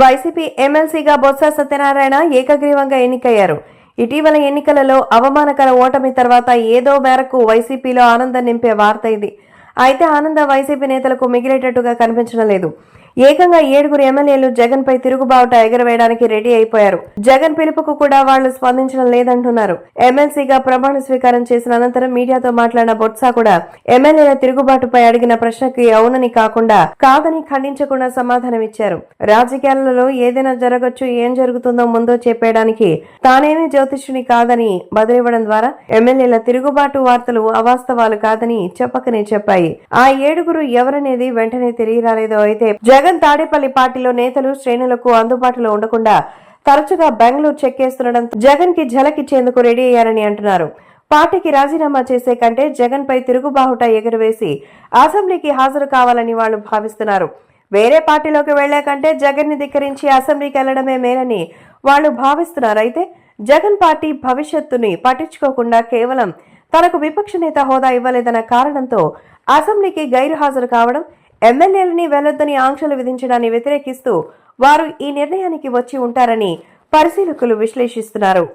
YCP ఎమ్మెల్సీగా బొత్స సత్యనారాయణ ఏకగ్రీవంగా ఎన్నికయ్యారు. ఇటీవల ఎన్నికలలో అవమానకర ఓటమి తర్వాత ఏదో మేరకు వైసీపీలో ఆనందం నింపే వార్త ఇది. అయితే ఆనందం వైసీపీ నేతలకు మిగిలేటట్టుగా కనిపించడం లేదు. ఏకంగా 7 ఎమ్మెల్యేలు జగన్ పై తిరుగుబావుట ఎగరవేయడానికి రెడీ అయిపోయారు. జగన్ పిలుపుకు కూడా వాళ్లు స్పందించడం లేదంటున్నారు. ఎమ్మెల్సీగా ప్రమాణ స్వీకారం చేసిన అనంతరం మీడియాతో మాట్లాడిన బొత్స కూడా ఎమ్మెల్యేల తిరుగుబాటుపై అడిగిన ప్రశ్నకి అవునని కాదని ఖండించకుండా సమాధానమిచ్చారు. రాజకీయాలలో ఏదైనా జరగచ్చు, ఏం జరుగుతుందో ముందో చెప్పేయడానికి తానేమీ జ్యోతిష్యుని కాదని బదిలివ్వడం ద్వారా ఎమ్మెల్యేల తిరుగుబాటు వార్తలు అవాస్తవాలు కాదని చెప్పకనే చెప్పాయి. ఆ 7 ఎవరనేది వెంటనే తెలియరాలేదో. అయితే జగన్ తాడేపల్లి పార్టీలో నేతలు శ్రేణులకు అందుబాటులో ఉండకుండా తరచుగా బెంగళూరు చెక్కేస్తుండటంతో జగన్ కి ఝలకిచ్చేందుకు రెడీ అయ్యారని అంటున్నారు. పార్టీకి రాజీనామా చేసే కంటే జగన్ పై తిరుగుబాహుట ఎగురవేసి అసెంబ్లీకి హాజరు కావాలని వాళ్లు భావిస్తున్నారు. వేరే పార్టీలోకి వెళ్లే కంటే జగన్ ని ధిక్కరించి అసెంబ్లీకి వెళ్లడమే మేలని వాళ్లు భావిస్తున్నారు. అయితే జగన్ పార్టీ భవిష్యత్తుని పట్టించుకోకుండా కేవలం తనకు విపక్ష నేత హోదా ఇవ్వలేదన్న కారణంతో అసెంబ్లీకి గైరు హాజరు కావడం, ఎమ్మెల్యేలని వెళ్లొద్దని ఆంక్షలు విధించడాన్ని వ్యతిరేకిస్తూ వారు ఈ నిర్ణయానికి వచ్చి ఉంటారని పరిశీలకులు విశ్లేషిస్తున్నారు.